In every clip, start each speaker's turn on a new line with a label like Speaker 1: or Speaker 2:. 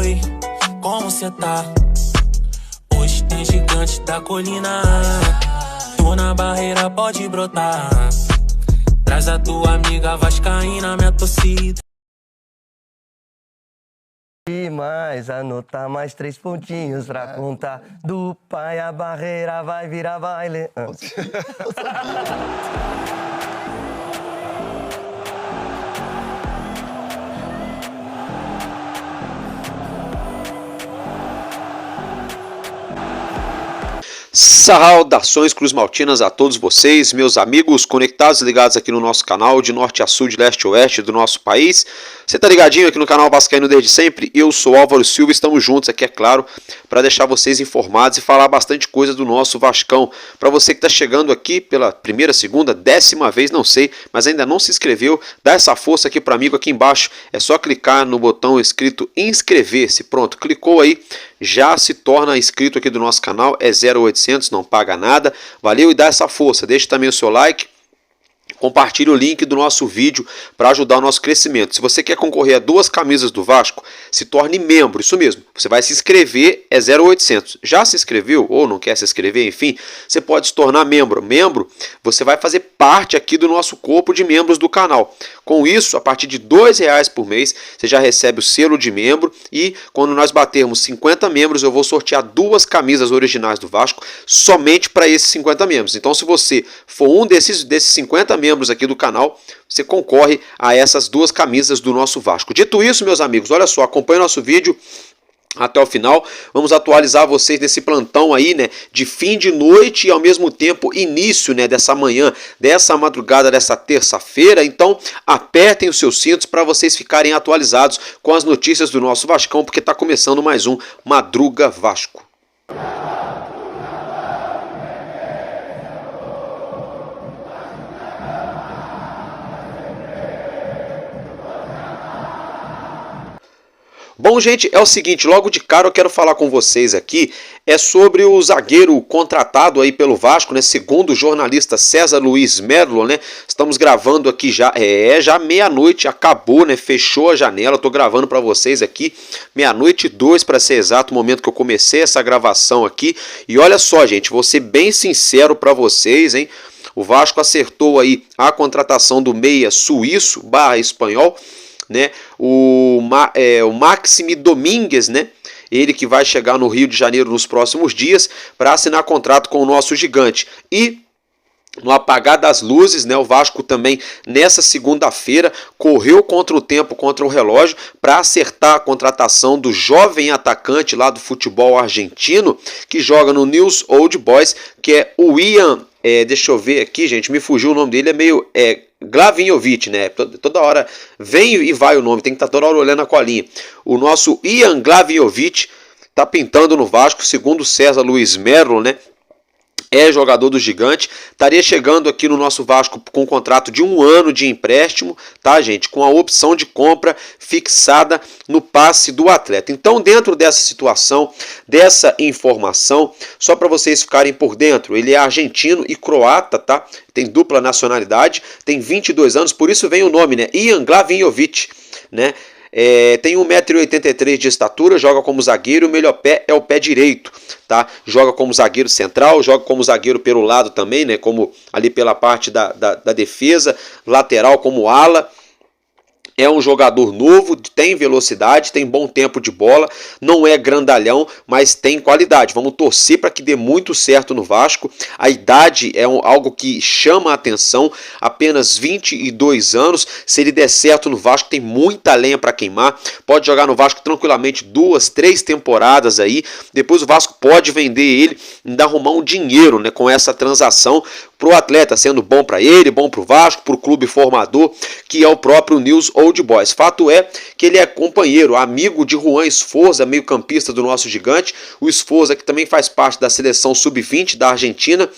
Speaker 1: Oi, como cê tá? Hoje tem gigante da colina. Tô na barreira, pode brotar. Traz a tua amiga vascaína, minha torcida.
Speaker 2: E mais, anotar mais 3 pontinhos pra contar. Do pai a barreira vai virar baile.
Speaker 3: Saudações cruzmaltinas a todos vocês, meus amigos conectados e ligados aqui no nosso canal, de norte a sul, de leste a oeste do nosso país. Você tá ligadinho aqui no canal Vascaíno desde sempre? Eu sou Álvaro Silva, estamos juntos aqui, é claro, para deixar vocês informados e falar bastante coisa do nosso Vascão. Para você que está chegando aqui pela primeira, segunda, 10ª vez, não sei, mas ainda não se inscreveu, dá essa força aqui para amigo aqui embaixo. É só clicar no botão escrito inscrever-se, pronto, clicou aí, já se torna inscrito aqui do nosso canal, é 0800, não paga nada, valeu e dá essa força, deixa também o seu like, compartilhe o link do nosso vídeo para ajudar o nosso crescimento. Se você quer concorrer a 2 camisas do Vasco, se torne membro, isso mesmo, você vai se inscrever, é 0800, já se inscreveu ou não quer se inscrever, enfim, você pode se tornar membro, você vai fazer parte aqui do nosso corpo de membros do canal. Com isso, a partir de R$2 por mês, você já recebe o selo de membro e quando nós batermos 50 membros, eu vou sortear 2 camisas originais do Vasco somente para esses 50 membros. Então, se você for um desses 50 membros aqui do canal, você concorre a essas 2 camisas do nosso Vasco. Dito isso, meus amigos, olha só, acompanhe o nosso vídeo até o final, vamos atualizar vocês nesse plantão aí, né, de fim de noite e ao mesmo tempo início, né, dessa manhã, dessa madrugada, dessa terça-feira. Então, apertem os seus cintos para vocês ficarem atualizados com as notícias do nosso Vascão, porque está começando mais um Madruga Vasco. Bom, gente, é o seguinte, logo de cara eu quero falar com vocês aqui, é sobre o zagueiro contratado aí pelo Vasco, né, segundo o jornalista César Luiz Merlo, né, estamos gravando aqui já meia-noite, acabou, né, fechou a janela, tô gravando para vocês aqui, 00:02 para ser exato, o momento que eu comecei essa gravação aqui, e olha só, gente, vou ser bem sincero para vocês, hein, o Vasco acertou aí a contratação do meia suíço / espanhol, né, o Maxime Domingues, né, ele que vai chegar no Rio de Janeiro nos próximos dias para assinar contrato com o nosso gigante. E no apagar das luzes, né, o Vasco também nessa segunda-feira correu contra o tempo, contra o relógio, para acertar a contratação do jovem atacante lá do futebol argentino, que joga no News Old Boys, que é o Ian, deixa eu ver aqui, gente, me fugiu o nome dele, é meio Glavinovic, né? Toda hora vem e vai o nome, tem que estar toda hora olhando a colinha. O nosso Ian Glavinovic está pintando no Vasco, segundo César Luiz Merlo, né? É jogador do gigante, estaria chegando aqui no nosso Vasco com um contrato de 1 ano de empréstimo, tá, gente? Com a opção de compra fixada no passe do atleta. Então, dentro dessa situação, dessa informação, só para vocês ficarem por dentro, ele é argentino e croata, tá? Tem dupla nacionalidade, tem 22 anos, por isso vem o nome, né? Ian Glavinovic, né? Tem 1,83 m de estatura, joga como zagueiro, o melhor pé é o pé direito, tá? Joga como zagueiro central, joga como zagueiro pelo lado também, né? Como ali pela parte da defesa, lateral como ala. É um jogador novo, tem velocidade, tem bom tempo de bola, não é grandalhão, mas tem qualidade. Vamos torcer para que dê muito certo no Vasco. A idade é algo que chama a atenção, apenas 22 anos. Se ele der certo no Vasco, tem muita lenha para queimar. Pode jogar no Vasco tranquilamente 2, 3 temporadas aí. Depois o Vasco pode vender ele e ainda arrumar um dinheiro, né, com essa transação para o atleta, sendo bom para ele, bom para o Vasco, para o clube formador, que é o próprio News Old Boys. Fato é que ele é companheiro, amigo de Juan Esforza, meio campista do nosso gigante. O Esforza que também faz parte da seleção sub-20 da Argentina.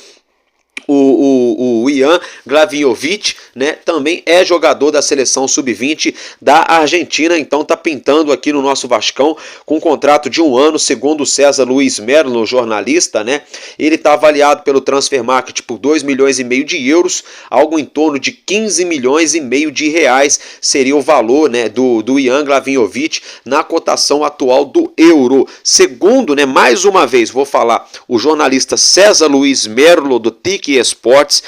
Speaker 3: O Ian Glavinovic, né, também é jogador da seleção sub-20 da Argentina, então tá pintando aqui no nosso Vascão com um contrato de 1 ano, segundo o César Luiz Merlo, jornalista, né, ele está avaliado pelo Transfermarkt por 2,5 milhões de euros, algo em torno de 15,5 milhões de reais seria o valor, né, do Ian Glavinovic na cotação atual do euro. Segundo, né, mais uma vez vou falar, o jornalista César Luiz Merlo do TIC Esportes,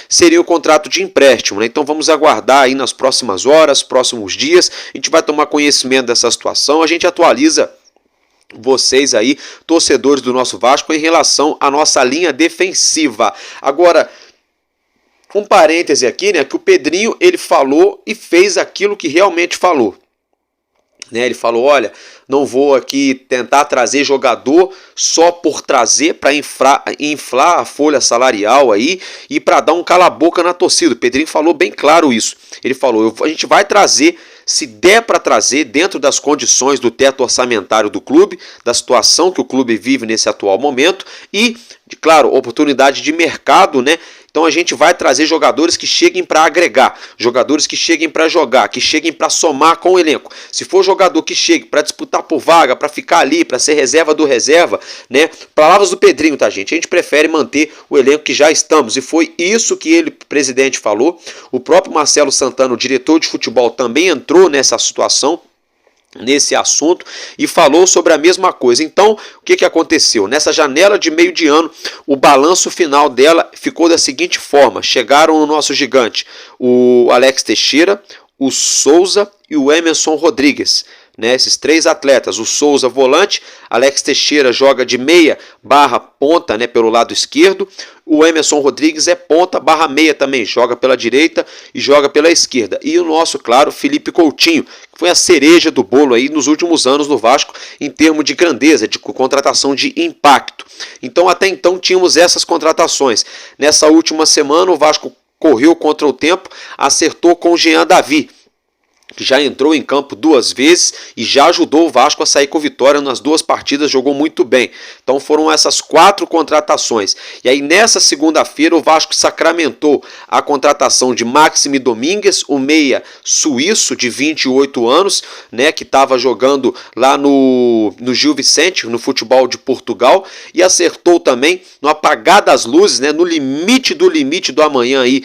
Speaker 3: seria o contrato de empréstimo, né? Então vamos aguardar aí nas próximas horas, próximos dias, a gente vai tomar conhecimento dessa situação, a gente atualiza vocês aí, torcedores do nosso Vasco, em relação à nossa linha defensiva. Agora, um parêntese aqui, né, que o Pedrinho, ele falou e fez aquilo que realmente falou. Né, ele falou, olha, não vou aqui tentar trazer jogador só por trazer para inflar a folha salarial aí e para dar um cala-boca na torcida. O Pedrinho falou bem claro isso. Ele falou, a gente vai trazer, se der para trazer, dentro das condições do teto orçamentário do clube, da situação que o clube vive nesse atual momento e, claro, oportunidade de mercado, né? Então a gente vai trazer jogadores que cheguem para agregar, jogadores que cheguem para jogar, que cheguem para somar com o elenco. Se for jogador que chegue para disputar por vaga, para ficar ali, para ser reserva do reserva, né? Palavras do Pedrinho, tá, gente? A gente prefere manter o elenco que já estamos. E foi isso que ele, presidente, falou. O próprio Marcelo Santana, o diretor de futebol, também entrou nessa situação, nesse assunto, e falou sobre a mesma coisa. Então, o que aconteceu? Nessa janela de meio de ano, o balanço final dela ficou da seguinte forma: chegaram no nosso gigante o Alex Teixeira, o Souza e o Emerson Rodrigues. Né, esses três atletas, o Souza volante, Alex Teixeira joga de meia barra ponta, né, pelo lado esquerdo, o Emerson Rodrigues é ponta barra meia também, joga pela direita e joga pela esquerda. E o nosso, claro, Felipe Coutinho, que foi a cereja do bolo aí nos últimos anos no Vasco em termos de grandeza, de contratação de impacto. Então até então tínhamos essas contratações. Nessa última semana o Vasco correu contra o tempo, acertou com o Jean Davi, que já entrou em campo 2 vezes e já ajudou o Vasco a sair com vitória nas 2 partidas, jogou muito bem. Então foram essas 4 contratações. E aí nessa segunda-feira o Vasco sacramentou a contratação de Maxime Domingues, o meia suíço de 28 anos, né, que estava jogando lá no Gil Vicente, no futebol de Portugal, e acertou também no apagar das luzes, né, no limite do amanhã aí,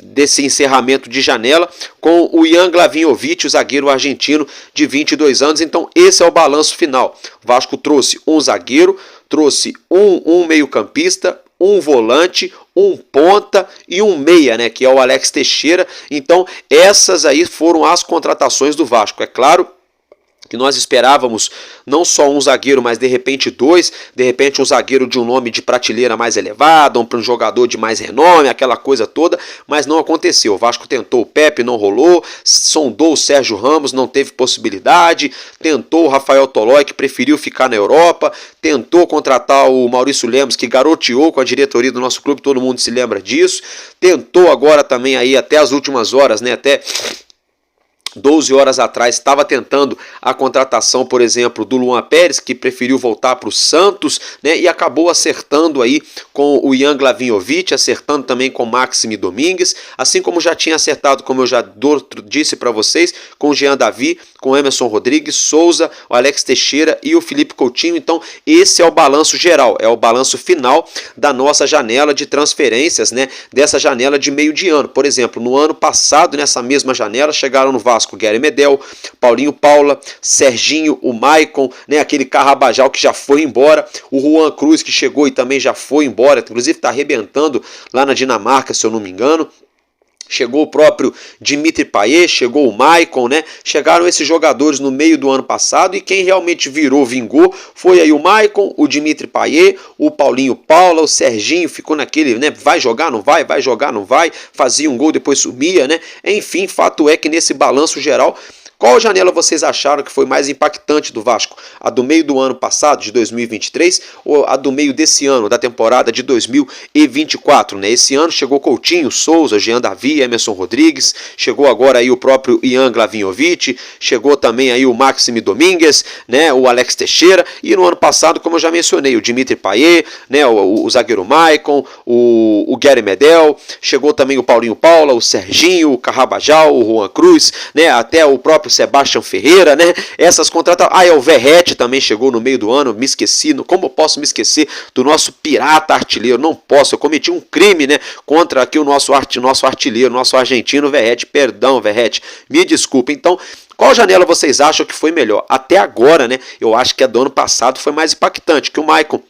Speaker 3: desse encerramento de janela, com o Ian Glavinovic, o zagueiro argentino de 22 anos. Então esse é o balanço final. O Vasco trouxe um zagueiro, trouxe um meio-campista, um volante, um ponta e um meia, né, que é o Alex Teixeira. Então essas aí foram as contratações do Vasco. É claro que nós esperávamos não só um zagueiro, mas de repente 2, de repente um zagueiro de um nome de prateleira mais elevada, um jogador de mais renome, aquela coisa toda, mas não aconteceu. O Vasco tentou o Pepe, não rolou, sondou o Sérgio Ramos, não teve possibilidade, tentou o Rafael Tolói, que preferiu ficar na Europa, tentou contratar o Maurício Lemos, que garoteou com a diretoria do nosso clube, todo mundo se lembra disso, tentou agora também aí até as últimas horas, né, até 12 horas atrás, estava tentando a contratação, por exemplo, do Luan Pérez, que preferiu voltar para o Santos, né, e acabou acertando aí com o Ian Glavinovic, acertando também com Maxime Domingues, assim como já tinha acertado, como eu já disse para vocês, com o Jean Davi, com o Emerson Rodrigues, Souza, o Alex Teixeira e o Felipe Coutinho. Então esse é o balanço geral, é o balanço final da nossa janela de transferências, né, dessa janela de meio de ano. Por exemplo, no ano passado, nessa mesma janela, chegaram no Vasco Gary Medel, Paulinho Paula, Serginho, o Maicon, né, aquele Carrabajal que já foi embora, o Juan Cruz que chegou e também já foi embora, inclusive está arrebentando lá na Dinamarca, se eu não me engano. Chegou o próprio Dimitri Payet, chegou o Maicon, né? Chegaram esses jogadores no meio do ano passado e quem realmente vingou, foi aí o Maicon, o Dimitri Payet, o Paulinho Paula, o Serginho, ficou naquele, né? Vai jogar, não vai, vai jogar, não vai, fazia um gol, depois sumia, né? Enfim, fato é que nesse balanço geral, Qual janela vocês acharam que foi mais impactante do Vasco? A do meio do ano passado, de 2023, ou a do meio desse ano, da temporada de 2024, né? Esse ano chegou Coutinho, Souza, Jean Davi, Emerson Rodrigues, chegou agora aí o próprio Ian Glavinhovic, chegou também aí o Maxime Domingues, né? O Alex Teixeira, e no ano passado, como eu já mencionei, o Dimitri Payet, né? O zagueiro Maicon, o Gary Medel, chegou também o Paulinho Paula, o Serginho, o Carrabajal, o Juan Cruz, né? Até o próprio Sebastião Ferreira, né? Essas contratações. O Verratti também chegou no meio do ano, me esqueci. Como eu posso me esquecer do nosso pirata artilheiro? Não posso, eu cometi um crime, né? Contra aqui o nosso artilheiro, nosso argentino Verratti. Perdão, Verratti, me desculpe. Então, qual janela vocês acham que foi melhor? Até agora, né? Eu acho que a do ano passado foi mais impactante, que o Maicon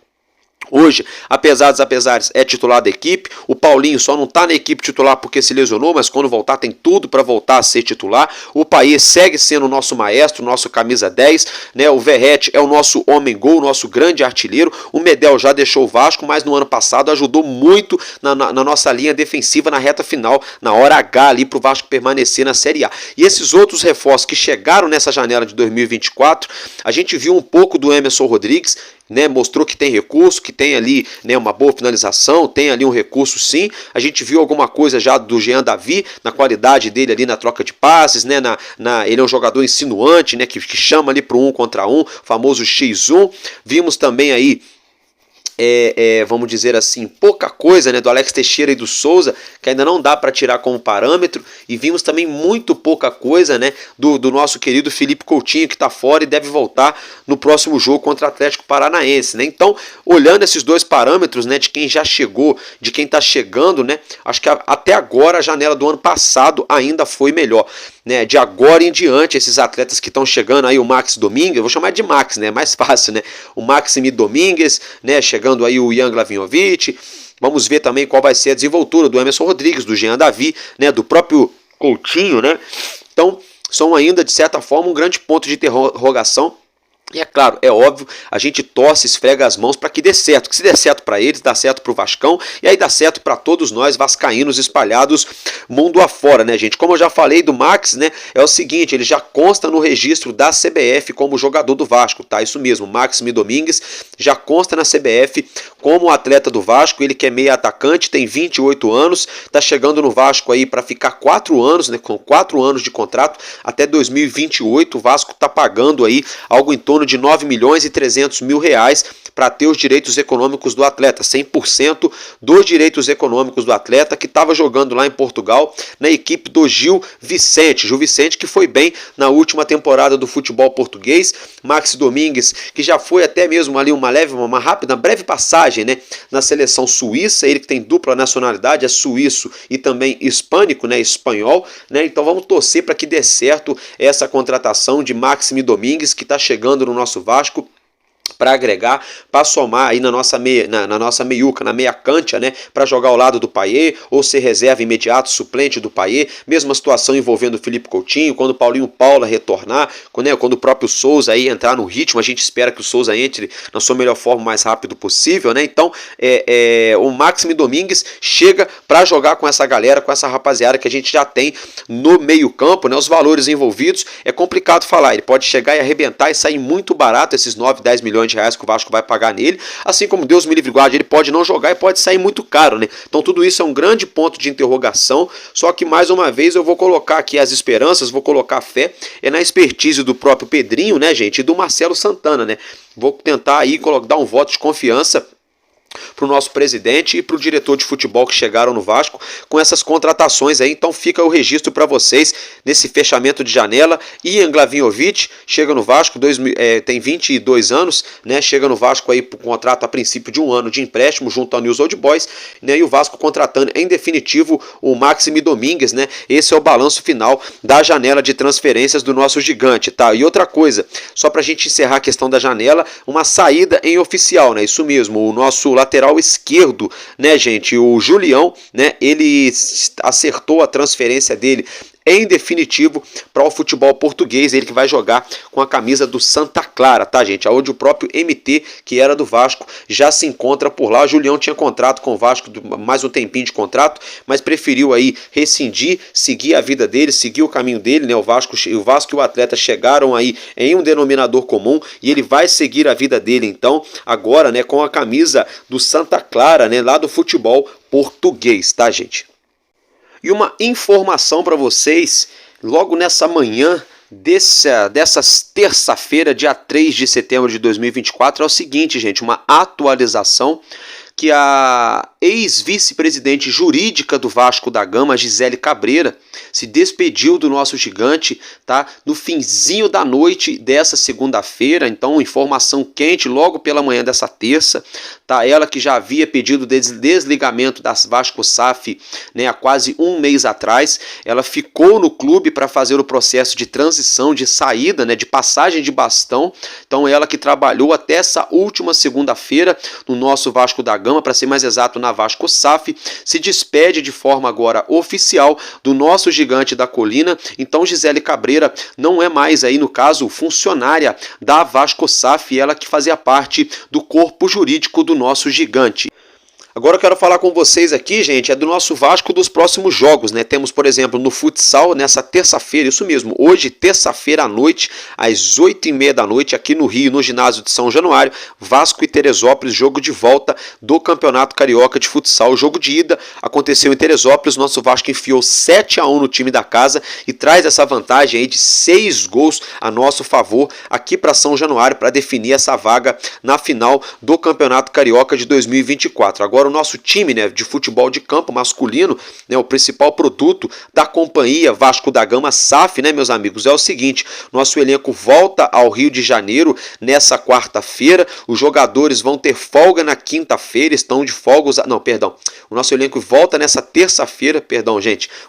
Speaker 3: hoje, apesar dos apesares, é titular da equipe. O Paulinho só não está na equipe titular porque se lesionou, mas quando voltar tem tudo para voltar a ser titular. O Payet segue sendo o nosso maestro, nosso camisa 10, né? O Verratti é o nosso homem-gol, nosso grande artilheiro. O Medel já deixou o Vasco, mas no ano passado ajudou muito na nossa linha defensiva na reta final, na hora H ali para o Vasco permanecer na Série A. E esses outros reforços que chegaram nessa janela de 2024, a gente viu um pouco do Emerson Rodrigues, né, mostrou que tem recurso, que tem ali, né, uma boa finalização, tem ali um recurso sim. A gente viu alguma coisa já do Jean Davi, na qualidade dele ali na troca de passes, né, ele é um jogador insinuante, né, que chama ali para o 1 contra 1, famoso X1. Vimos também aí, vamos dizer assim, pouca coisa, né, do Alex Teixeira e do Souza, que ainda não dá para tirar como parâmetro, e vimos também muito pouca coisa, né, do nosso querido Felipe Coutinho, que está fora e deve voltar no próximo jogo contra o Atlético Paranaense, né? Então, olhando esses dois parâmetros, né, de quem já chegou, de quem está chegando, né, acho que até agora a janela do ano passado ainda foi melhor, né? De agora em diante, esses atletas que estão chegando aí, o Max Domingues, eu vou chamar de Max, né, mais fácil, né, o Maxime Domingues, né, chegando aí o Ian Glavinhovic. Vamos ver também qual vai ser a desenvoltura do Emerson Rodrigues, do Jean Davi, né, do próprio Coutinho, né? Então, são ainda, de certa forma, um grande ponto de interrogação. E é claro, é óbvio, a gente torce, esfrega as mãos para que dê certo. Que se der certo para eles, dá certo para o Vascão, e aí dá certo para todos nós vascaínos espalhados mundo afora, né, gente? Como eu já falei do Max, né, é o seguinte, ele já consta no registro da CBF como jogador do Vasco, tá? Isso mesmo, Maxime Domingues já consta na CBF como atleta do Vasco. Ele que é meio atacante, tem 28 anos, tá chegando no Vasco aí para ficar 4 anos, né, com 4 anos de contrato, até 2028. O Vasco tá pagando aí algo em torno de 9 milhões e 300 mil reais para ter os direitos econômicos do atleta, 100% dos direitos econômicos do atleta, que estava jogando lá em Portugal na equipe do Gil Vicente, que foi bem na última temporada do futebol português. Max Domingues, que já foi até mesmo ali uma breve passagem, né, na seleção suíça, ele que tem dupla nacionalidade, é suíço e também hispânico, né, espanhol, né? Então vamos torcer para que dê certo essa contratação de Maxime Domingues, que está chegando no nosso Vasco, para agregar, para somar aí na nossa meiuca, na meia cancha, né, para jogar ao lado do Payet, ou ser reserva imediato, suplente do Payet. Mesma situação envolvendo o Felipe Coutinho, quando o Paulinho Paula retornar, quando o próprio Souza aí entrar no ritmo. A gente espera que o Souza entre na sua melhor forma o mais rápido possível, né? Então, o Maxime Domingues chega para jogar com essa galera, com essa rapaziada que a gente já tem no meio campo, né? Os valores envolvidos, é complicado falar, ele pode chegar e arrebentar e sair muito barato, esses 9, 10 milhões de reais que o Vasco vai pagar nele, assim como Deus me livre guarde, ele pode não jogar e pode sair muito caro, né? Então tudo isso é um grande ponto de interrogação, só que mais uma vez eu vou colocar aqui as esperanças, vou colocar a fé na expertise do próprio Pedrinho, né, gente, e do Marcelo Santana, né? Vou tentar aí dar um voto de confiança para o nosso presidente e para o diretor de futebol que chegaram no Vasco com essas contratações aí. Então fica o registro para vocês nesse fechamento de janela. Ian Glavinhovic chega no Vasco, tem 22 anos, né? Chega no Vasco aí por contrato a princípio de 1 ano de empréstimo junto ao News Old Boys, né? E o Vasco contratando em definitivo o Maxime Domingues, né? Esse é o balanço final da janela de transferências do nosso gigante, tá? E outra coisa, só para a gente encerrar a questão da janela, uma saída em oficial, né? Isso mesmo, o nosso lateral esquerdo, né, gente, o Julião, né, ele acertou a transferência dele em definitivo para o futebol português, ele que vai jogar com a camisa do Santa Clara, tá, gente? Onde o próprio MT, que era do Vasco, já se encontra por lá. O Julião tinha contrato com o Vasco, mais um tempinho de contrato, mas preferiu aí rescindir, seguir a vida dele, seguir o caminho dele, né? O Vasco e o atleta chegaram aí em um denominador comum e ele vai seguir a vida dele, então, agora, né, com a camisa do Santa Clara, né, lá do futebol português, tá, gente? E uma informação para vocês, logo nessa manhã dessa terça-feira, dia 3 de setembro de 2024, é o seguinte, gente, uma atualização que a ex-vice-presidente jurídica do Vasco da Gama, Gisele Cabreira, se despediu do nosso gigante, tá? No finzinho da noite dessa segunda-feira, então informação quente logo pela manhã dessa terça, tá? Ela que já havia pedido desligamento das Vasco SAF, né, há quase um mês atrás, ela ficou no clube para fazer o processo de transição, de saída, né, de passagem de bastão, então ela que trabalhou até essa última segunda-feira no nosso Vasco da Gama, para ser mais exato, na Vasco SAF, se despede de forma agora oficial do nosso gigante da colina. Então Gisele Cabreira não é mais aí, no caso, funcionária da Vasco SAF, ela que fazia parte do corpo jurídico do nosso gigante. Agora eu quero falar com vocês aqui, gente, é do nosso Vasco dos próximos jogos, né? Temos, por exemplo, no futsal, nessa terça-feira, isso mesmo, hoje, terça-feira à noite, às 8h30 da noite, aqui no Rio, no ginásio de São Januário, Vasco e Teresópolis, jogo de volta do Campeonato Carioca de Futsal. O jogo de ida aconteceu em Teresópolis, nosso Vasco enfiou 7-1 no time da casa e traz essa vantagem aí de 6 gols a nosso favor aqui para São Januário para definir essa vaga na final do Campeonato Carioca de 2024. Agora o nosso time, né, de futebol de campo masculino, né, o principal produto da companhia Vasco da Gama SAF, né, meus amigos, é o seguinte: nosso elenco volta ao Rio de Janeiro nessa quarta-feira, os jogadores vão ter folga na quinta-feira, estão de folga, o nosso elenco volta nessa terça-feira,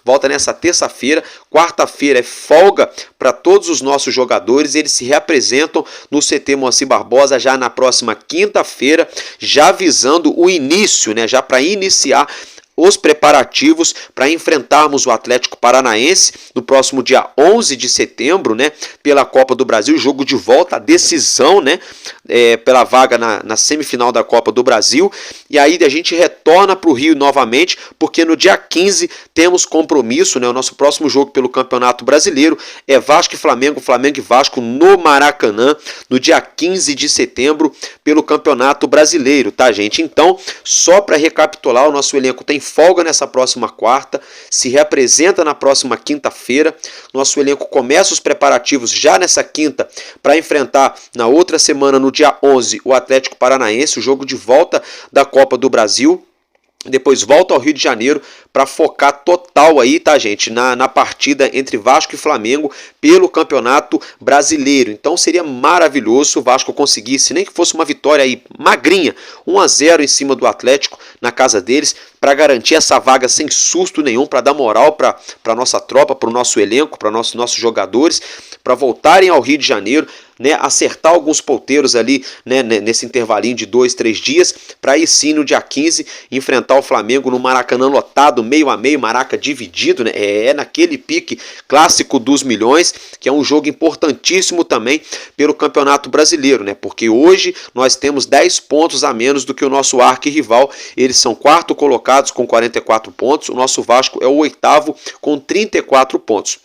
Speaker 3: volta nessa terça-feira, quarta-feira é folga para todos os nossos jogadores, eles se reapresentam no CT Moacir Barbosa já na próxima quinta-feira, já visando o início, né, já para iniciar os preparativos para enfrentarmos o Atlético Paranaense no próximo dia 11 de setembro, né, pela Copa do Brasil, jogo de volta, a decisão, né, pela vaga na semifinal da Copa do Brasil. E aí a gente retorna para o Rio novamente, porque no dia 15 temos compromisso, né, o nosso próximo jogo pelo Campeonato Brasileiro é Vasco e Flamengo, Flamengo e Vasco no Maracanã, no dia 15 de setembro pelo Campeonato Brasileiro, tá, gente? Então, só para recapitular, o nosso elenco tem folga nessa próxima quarta, se reapresenta na próxima quinta-feira, nosso elenco começa os preparativos já nessa quinta para enfrentar na outra semana, no dia 11, o Atlético Paranaense, o jogo de volta da Copa do Brasil. Depois volta ao Rio de Janeiro para focar total aí, tá, gente, na partida entre Vasco e Flamengo pelo Campeonato Brasileiro. Então seria maravilhoso se o Vasco conseguisse, nem que fosse uma vitória aí magrinha, 1-0 em cima do Atlético na casa deles, para garantir essa vaga sem susto nenhum, para dar moral para a nossa tropa, para o nosso elenco, para nossos jogadores, para voltarem ao Rio de Janeiro, né, acertar alguns ponteiros ali, né, nesse intervalinho de 2-3 dias, para aí sim no dia 15 enfrentar o Flamengo no Maracanã lotado, meio a meio, Maraca dividido, né, naquele pique clássico dos milhões, que é um jogo importantíssimo também pelo Campeonato Brasileiro, né, porque hoje nós temos 10 pontos a menos do que o nosso arquirrival, eles são quarto colocados com 44 pontos, o nosso Vasco é o oitavo com 34 pontos.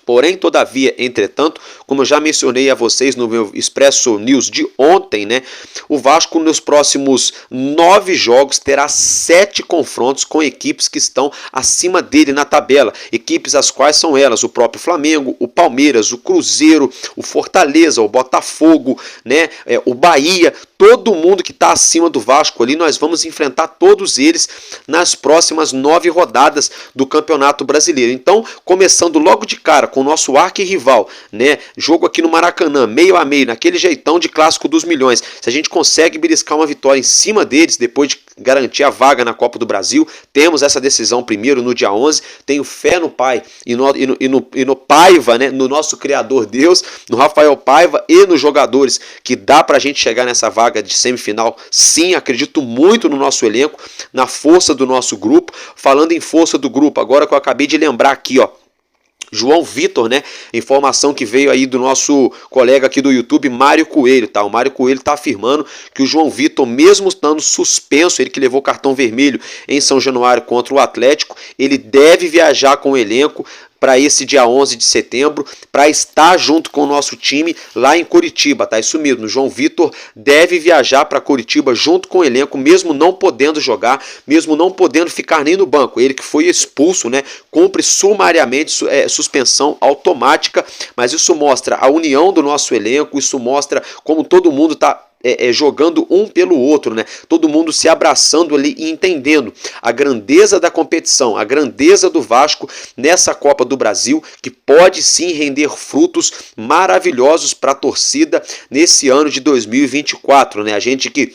Speaker 3: Porém, todavia, entretanto, como eu já mencionei a vocês no meu Expresso News de ontem, né, o Vasco nos próximos 9 jogos terá 7 confrontos com equipes que estão acima dele na tabela. Equipes as quais são elas, o próprio Flamengo, o Palmeiras, o Cruzeiro, o Fortaleza, o Botafogo, né, o Bahia, todo mundo que está acima do Vasco ali, nós vamos enfrentar todos eles nas próximas 9 rodadas do Campeonato Brasileiro. Então, começando logo de cara com o nosso arquirrival, né? Jogo aqui no Maracanã, meio a meio, naquele jeitão de clássico dos milhões. Se a gente consegue beliscar uma vitória em cima deles, depois de garantir a vaga na Copa do Brasil, temos essa decisão primeiro no dia 11, tenho fé no Pai e no Paiva, né? No nosso Criador Deus, no Rafael Paiva e nos jogadores, que dá pra gente chegar nessa vaga de semifinal. Sim, acredito muito no nosso elenco, na força do nosso grupo. Falando em força do grupo, agora que eu acabei de lembrar aqui, ó, João Vitor, né? Informação que veio aí do nosso colega aqui do YouTube, Mário Coelho, tá? O Mário Coelho tá afirmando que o João Vitor, mesmo estando suspenso, ele que levou cartão vermelho em São Januário contra o Atlético, ele deve viajar com o elenco para esse dia 11 de setembro, para estar junto com o nosso time lá em Curitiba, tá? Isso mesmo, o João Vitor deve viajar para Curitiba junto com o elenco, mesmo não podendo jogar, mesmo não podendo ficar nem no banco. Ele que foi expulso, né? Cumpre sumariamente suspensão automática, mas isso mostra a união do nosso elenco, isso mostra como todo mundo está jogando um pelo outro, né? Todo mundo se abraçando ali e entendendo a grandeza da competição, a grandeza do Vasco nessa Copa do Brasil, que pode sim render frutos maravilhosos para a torcida nesse ano de 2024, né? A gente que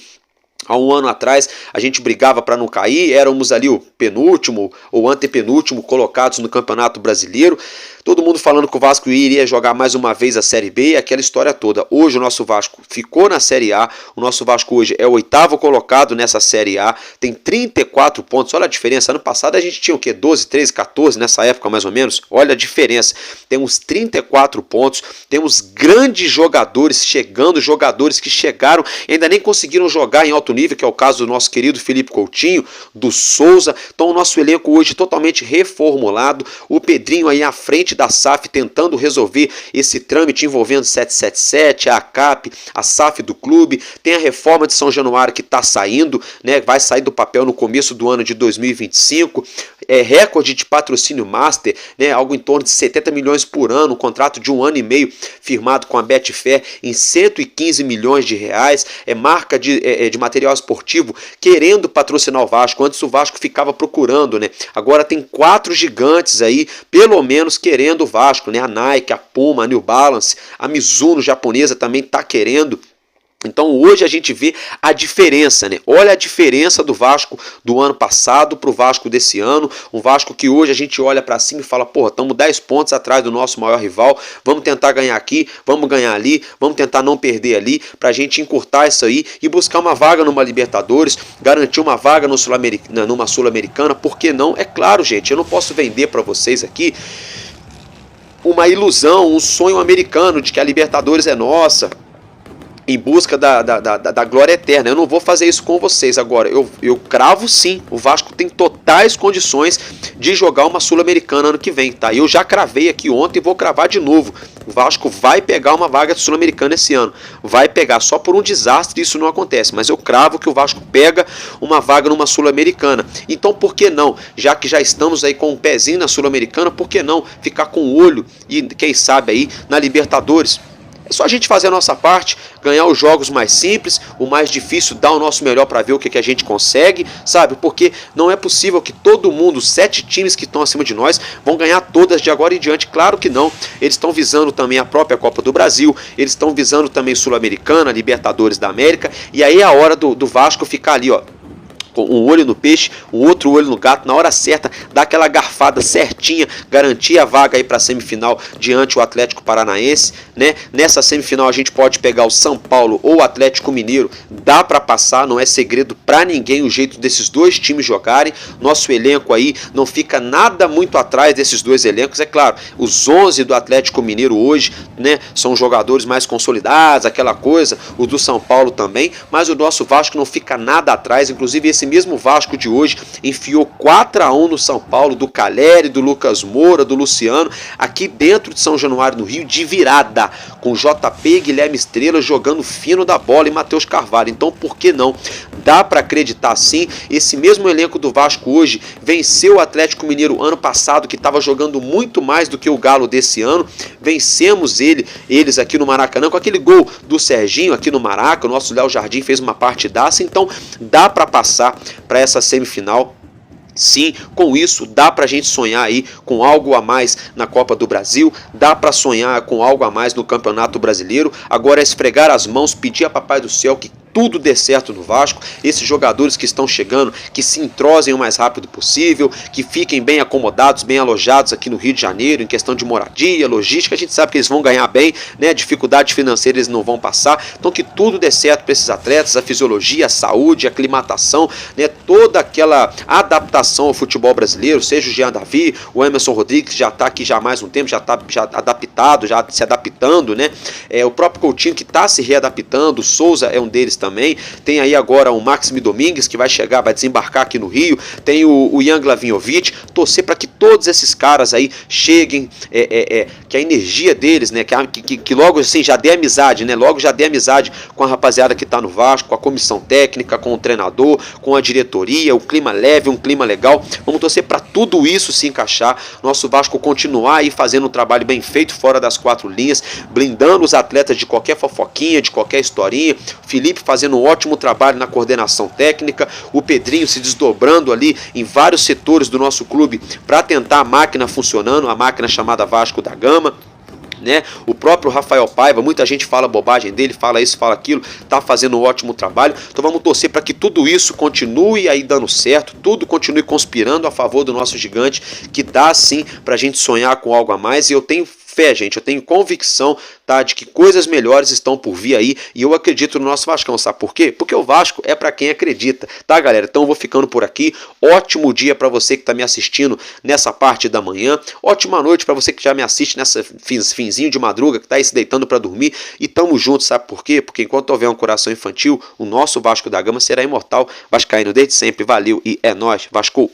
Speaker 3: há um ano atrás a gente brigava para não cair, éramos ali o penúltimo ou antepenúltimo colocados no Campeonato Brasileiro. Todo mundo falando que o Vasco iria jogar mais uma vez a Série B, aquela história toda. Hoje o nosso Vasco ficou na Série A, o nosso Vasco hoje é o 8º colocado nessa Série A, tem 34 pontos, olha a diferença. Ano passado a gente tinha o quê? 12, 13, 14 nessa época mais ou menos, olha a diferença. Temos 34 pontos, temos grandes jogadores chegando, jogadores que chegaram e ainda nem conseguiram jogar em alto nível, que é o caso do nosso querido Felipe Coutinho, do Souza. Então o nosso elenco hoje totalmente reformulado, o Pedrinho aí à frente da SAF tentando resolver esse trâmite envolvendo 777, a ACAP, a SAF do clube. Tem a reforma de São Januário que está saindo, né? Vai sair do papel no começo do ano de 2025. Recorde de patrocínio master, né? Algo em torno de 70 milhões por ano, um contrato de 1 ano e meio firmado com a Betfair em 115 milhões de reais. Marca de material esportivo querendo patrocinar o Vasco. Antes o Vasco ficava procurando, né? Agora tem 4 gigantes aí, pelo menos querendo o Vasco, né? A Nike, a Puma, a New Balance, a Mizuno japonesa também está querendo. Então hoje a gente vê a diferença, né? Olha a diferença do Vasco do ano passado para o Vasco desse ano. Um Vasco que hoje a gente olha para cima e fala, porra, estamos 10 pontos atrás do nosso maior rival, vamos tentar ganhar aqui, vamos ganhar ali, vamos tentar não perder ali, para a gente encurtar isso aí e buscar uma vaga numa Libertadores, garantir uma vaga numa Sul-Americana, por que não? É claro, gente, eu não posso vender para vocês aqui uma ilusão, um sonho americano de que a Libertadores é nossa, em busca da glória eterna. Eu não vou fazer isso com vocês. Agora, eu cravo sim, o Vasco tem totais condições de jogar uma Sul-Americana ano que vem, tá? Eu já cravei aqui ontem e vou cravar de novo. O Vasco vai pegar uma vaga de Sul-Americana esse ano. Vai pegar, só por um desastre isso não acontece, mas eu cravo que o Vasco pega uma vaga numa Sul-Americana. Então por que não? Já que já estamos aí com um pezinho na Sul-Americana, por que não ficar com o olho e quem sabe aí na Libertadores? É só a gente fazer a nossa parte, ganhar os jogos mais simples, o mais difícil, dar o nosso melhor para ver o que a gente consegue, sabe? Porque não é possível que todo mundo, 7 times que estão acima de nós, vão ganhar todas de agora em diante. Claro que não. Eles estão visando também a própria Copa do Brasil, eles estão visando também Sul-Americana, Libertadores da América, e aí é a hora do Vasco ficar ali, ó, com um olho no peixe, o outro olho no gato, na hora certa, dar aquela garfada certinha, garantir a vaga aí para a semifinal diante o Atlético Paranaense, né? Nessa semifinal a gente pode pegar o São Paulo ou o Atlético Mineiro, dá para passar, não é segredo para ninguém o jeito desses dois times jogarem. Nosso elenco aí não fica nada muito atrás desses dois elencos, é claro, os 11 do Atlético Mineiro hoje, né, são jogadores mais consolidados, aquela coisa, o do São Paulo também, mas o nosso Vasco não fica nada atrás. Inclusive esse mesmo Vasco de hoje enfiou 4-1 no São Paulo, do Caleri, do Lucas Moura, do Luciano, aqui dentro de São Januário, no Rio, de virada, com JP, Guilherme Estrela jogando fino da bola e Matheus Carvalho. Então por que não? Dá para acreditar sim. Esse mesmo elenco do Vasco hoje venceu o Atlético Mineiro ano passado, que estava jogando muito mais do que o Galo desse ano. Vencemos eles aqui no Maracanã com aquele gol do Serginho aqui no Maraca. O nosso Léo Jardim fez uma partidaça. Então dá para passar para essa semifinal. Sim, com isso dá pra gente sonhar aí com algo a mais na Copa do Brasil, dá pra sonhar com algo a mais no Campeonato Brasileiro. Agora é esfregar as mãos, pedir a Papai do Céu que tudo dê certo no Vasco, esses jogadores que estão chegando, que se entrosem o mais rápido possível, que fiquem bem acomodados, bem alojados aqui no Rio de Janeiro, em questão de moradia, logística, a gente sabe que eles vão ganhar bem, né? Dificuldade financeira eles não vão passar, então que tudo dê certo para esses atletas, a fisiologia, a saúde, a aclimatação, né? Toda aquela adaptação ao futebol brasileiro, seja o Jean Davi, o Emerson Rodrigues, que já está aqui já há mais um tempo, já está adaptado, já se adaptando, né? O próprio Coutinho que está se readaptando, o Souza é um deles também, tem aí agora o Maxime Domingues que vai chegar, vai desembarcar aqui no Rio, tem o Jan Glavinhovic, torcer para que todos esses caras aí cheguem, que a energia deles, né, que logo assim já dê amizade, né, logo já dê amizade com a rapaziada que está no Vasco, com a comissão técnica, com o treinador, com a diretoria, o clima leve, um clima legal, vamos torcer para tudo isso se encaixar, nosso Vasco continuar aí fazendo um trabalho bem feito fora das quatro linhas, blindando os atletas de qualquer fofoquinha, de qualquer historinha, Felipe fazendo um ótimo trabalho na coordenação técnica, o Pedrinho se desdobrando ali em vários setores do nosso clube para tentar a máquina funcionando, a máquina chamada Vasco da Gama, né? O próprio Rafael Paiva, muita gente fala bobagem dele, fala isso, fala aquilo, tá fazendo um ótimo trabalho, então vamos torcer para que tudo isso continue aí dando certo, tudo continue conspirando a favor do nosso gigante, que dá sim pra gente sonhar com algo a mais, e eu tenho fé, gente, eu tenho convicção, tá, de que coisas melhores estão por vir aí, e eu acredito no nosso Vascão, sabe por quê? Porque o Vasco é pra quem acredita, tá, galera? Então eu vou ficando por aqui, ótimo dia pra você que tá me assistindo nessa parte da manhã, ótima noite pra você que já me assiste nessa finzinho de madruga, que tá aí se deitando pra dormir, e tamo junto, sabe por quê? Porque enquanto houver um coração infantil, o nosso Vasco da Gama será imortal, vascaíno desde sempre, valeu e é nóis, Vasco!